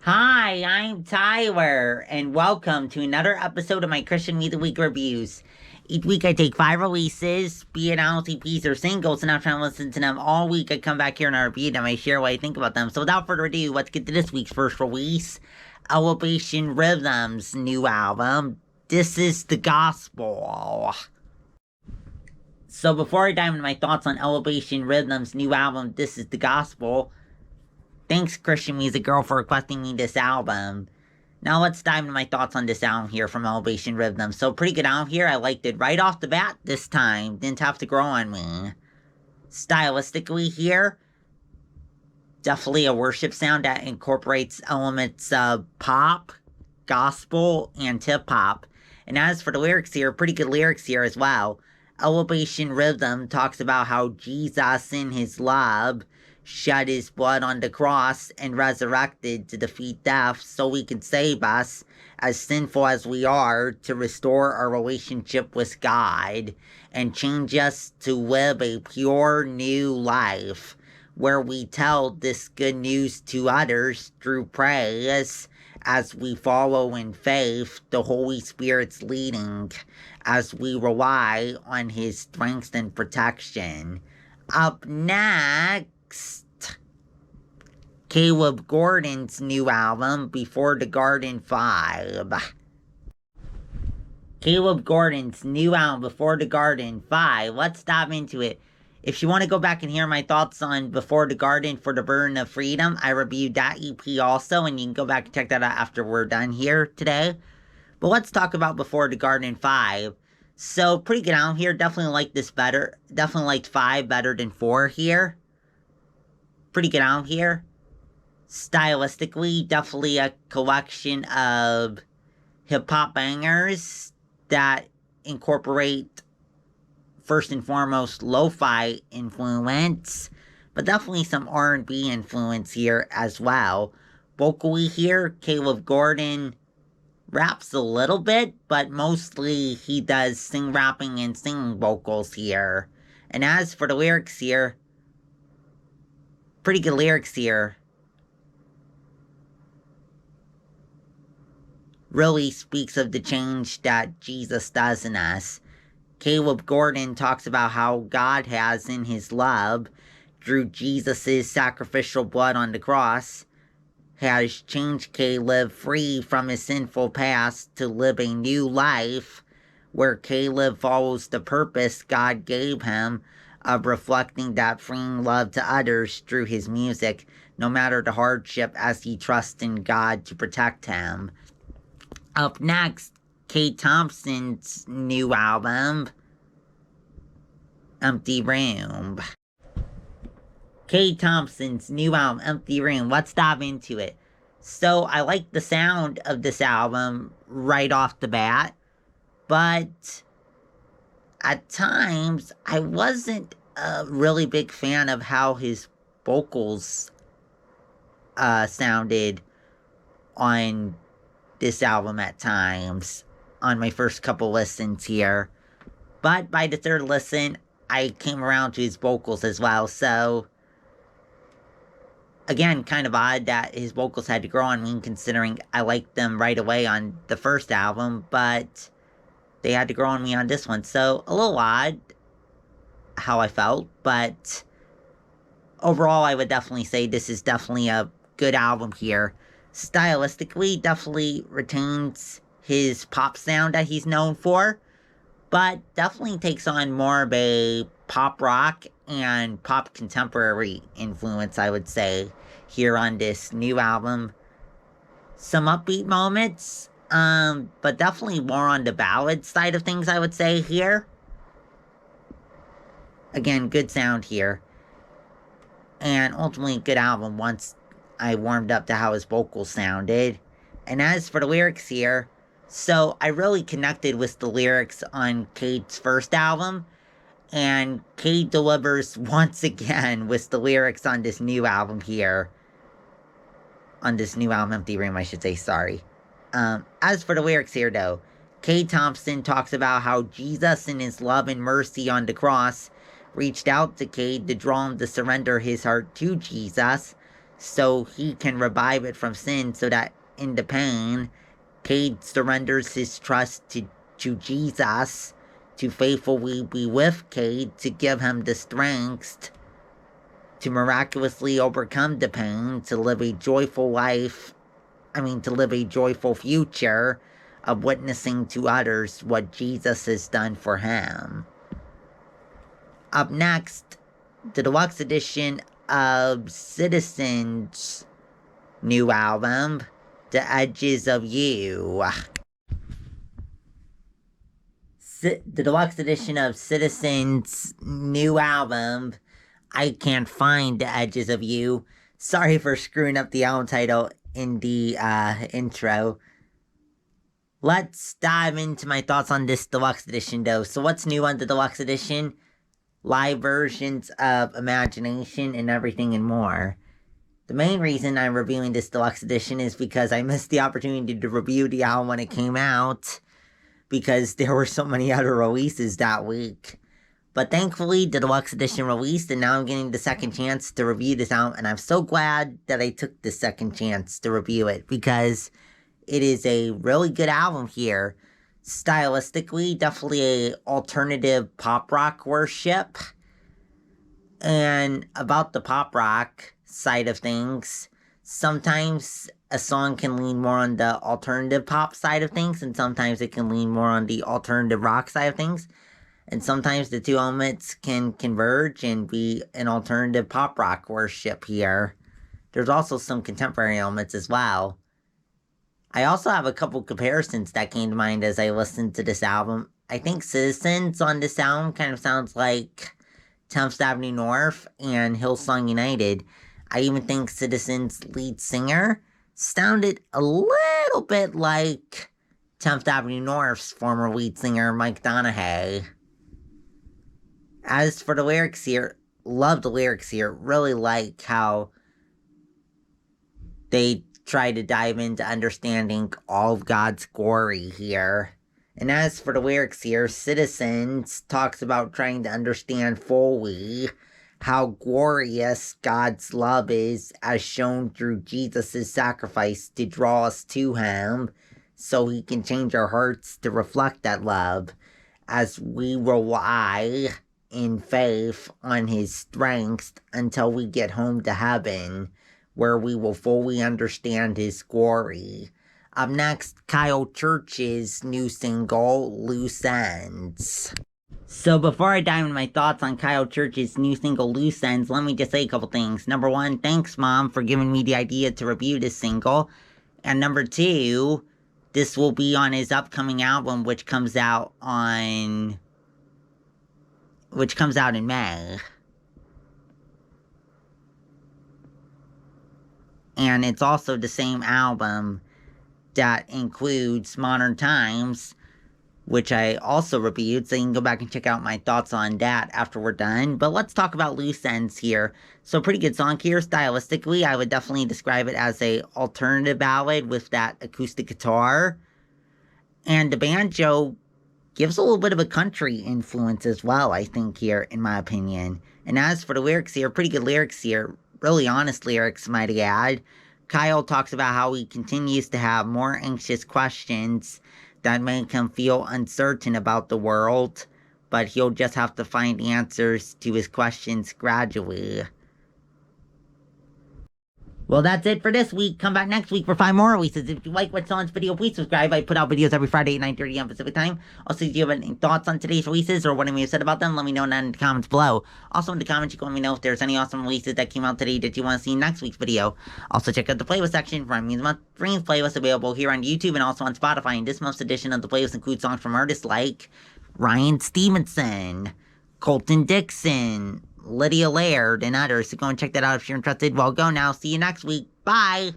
Hi, I'm Tyler, and welcome to another episode of my Christian Music Week reviews. Each week I take 5 releases, be it LCPs or singles, and after I listen to them all week, I come back here and I review them. I share what I think about them. So without further ado, let's get to this week's first release, Elevation Rhythm's new album, This Is the Gospel. So before I dive into my thoughts on Elevation Rhythm's new album, This Is the Gospel, thanks, Christian Music Girl, for requesting me this album. Now let's dive into my thoughts on this album here from Elevation Rhythm. So pretty good album here. I liked it right off the bat this time. Didn't have to grow on me. Stylistically here, definitely a worship sound that incorporates elements of pop, gospel, and hip-hop. And as for the lyrics here, pretty good lyrics here as well. Elevation Rhythm talks about how Jesus in his love shed his blood on the cross and resurrected to defeat death so he could save us, as sinful as we are, to restore our relationship with God and change us to live a pure new life where we tell this good news to others through praise as we follow in faith the Holy Spirit's leading, as we rely on his strength and protection. Up next, Caleb Gordon's new album, Before the Garden 5. Caleb Gordon's new album, Before the Garden 5. Let's dive into it. If you want to go back and hear my thoughts on Before the Garden for the Burden of Freedom, I reviewed that EP also, and you can go back and check that out after we're done here today. But let's talk about Before the Garden 5. So, pretty good album here. Definitely like this better. Definitely liked 5 better than 4 here. Pretty good album here. Stylistically, definitely a collection of hip-hop bangers that incorporate, first and foremost, lo-fi influence, but definitely some R&B influence here as well. Vocally here, Caleb Gordon raps a little bit, but mostly he does rapping and singing vocals here. And as for the lyrics here, pretty good lyrics here. Really speaks of the change that Jesus does in us. Caleb Gordon talks about how God has, in his love, through Jesus' sacrificial blood on the cross, has changed Caleb free from his sinful past to live a new life where Caleb follows the purpose God gave him of reflecting that freeing love to others through his music, no matter the hardship, as he trusts in God to protect him. Up next, Cade Thompson's new album, Empty Room. Cade Thompson's new album, Empty Room. Let's dive into it. So, I like the sound of this album right off the bat, but at times, I wasn't a really big fan of how his vocals sounded on this album at times, on my first couple listens here. But by the third listen, I came around to his vocals as well, so again, kind of odd that his vocals had to grow on me, considering I liked them right away on the first album, but they had to grow on me on this one, so a little odd how I felt, but overall I would definitely say this is definitely a good album here. Stylistically, definitely retains his pop sound that he's known for, but definitely takes on more of a pop rock and pop contemporary influence, I would say, here on this new album. Some upbeat moments, but definitely more on the ballad side of things, I would say, here. Again, good sound here. And ultimately, good album once I warmed up to how his vocals sounded. And as for the lyrics here, so I really connected with the lyrics on Cade's first album, and Cade delivers once again with the lyrics on this new album here. On this new album, Empty Room, I should say, sorry. As for the lyrics here, though, Cade Thompson talks about how Jesus, in his love and mercy on the cross, reached out to Cade to draw him to surrender his heart to Jesus, so he can revive it from sin, so that in the pain, Cade surrenders his trust to Jesus, to faithfully be with Cade, to give him the strength to miraculously overcome the pain, to live a joyful life, to live a joyful future of witnessing to others what Jesus has done for him. Up next, the deluxe edition of Citizen's new album, The Edges of You. The deluxe edition of Citizen's new album, I Can't Find the Edges of You. Sorry for screwing up the album title in the intro. Let's dive into my thoughts on this deluxe edition, though. So what's new on the deluxe edition? Live versions of Imagination and Everything and More. The main reason I'm reviewing this deluxe edition is because I missed the opportunity to review the album when it came out, because there were so many other releases that week. But thankfully, the deluxe edition released, and now I'm getting the second chance to review this album, and I'm so glad that I took the second chance to review it, because it is a really good album here. Stylistically, definitely a alternative pop rock worship. And about the pop rock side of things, sometimes a song can lean more on the alternative pop side of things, and sometimes it can lean more on the alternative rock side of things. And sometimes the two elements can converge and be an alternative pop rock worship here. There's also some contemporary elements as well. I also have a couple comparisons that came to mind as I listened to this album. I think Citizens on this album kind of sounds like 10th Avenue North and Hillsong United. I even think Citizens' lead singer sounded a little bit like 10th Avenue North's former lead singer, Mike Donahue. As for the lyrics here, love the lyrics here. Really like how they try to dive into understanding all of God's glory here. And as for the lyrics here, Citizens talks about trying to understand fully how glorious God's love is as shown through Jesus' sacrifice to draw us to him, so he can change our hearts to reflect that love as we rely in faith on his strength until we get home to heaven, where we will fully understand his glory. Up next, Kyle Church's new single, Loose Ends. So before I dive into my thoughts on Kyle Church's new single, Loose Ends, let me just say a couple things. Number one, thanks, Mom, for giving me the idea to review this single. And number two, this will be on his upcoming album, which comes out in May. And it's also the same album that includes Modern Times, which I also reviewed, so you can go back and check out my thoughts on that after we're done. But let's talk about Loose Ends here. So pretty good song here. Stylistically, I would definitely describe it as a alternative ballad with that acoustic guitar. And the banjo gives a little bit of a country influence as well, I think, here, in my opinion. And as for the lyrics here, pretty good lyrics here. Really honest lyrics, might I add. Kyle talks about how he continues to have more anxious questions that make him feel uncertain about the world, but he'll just have to find answers to his questions gradually. Well, that's it for this week. Come back next week for 5 more releases. If you like what's on this video, please subscribe. I put out videos every Friday at 9:30 a.m. Pacific Time. Also, if you have any thoughts on today's releases or what I may have said about them, let me know down in the comments below. Also, in the comments, you can let me know if there's any awesome releases that came out today that you want to see in next week's video. Also, check out the playlist section for my Music Month Dreams playlist available here on YouTube and also on Spotify. And this month's edition of the playlist includes songs from artists like Ryan Stevenson, Colton Dixon, Lydia Laird, and others. So go and check that out if you're interested. Well, go now. See you next week. Bye!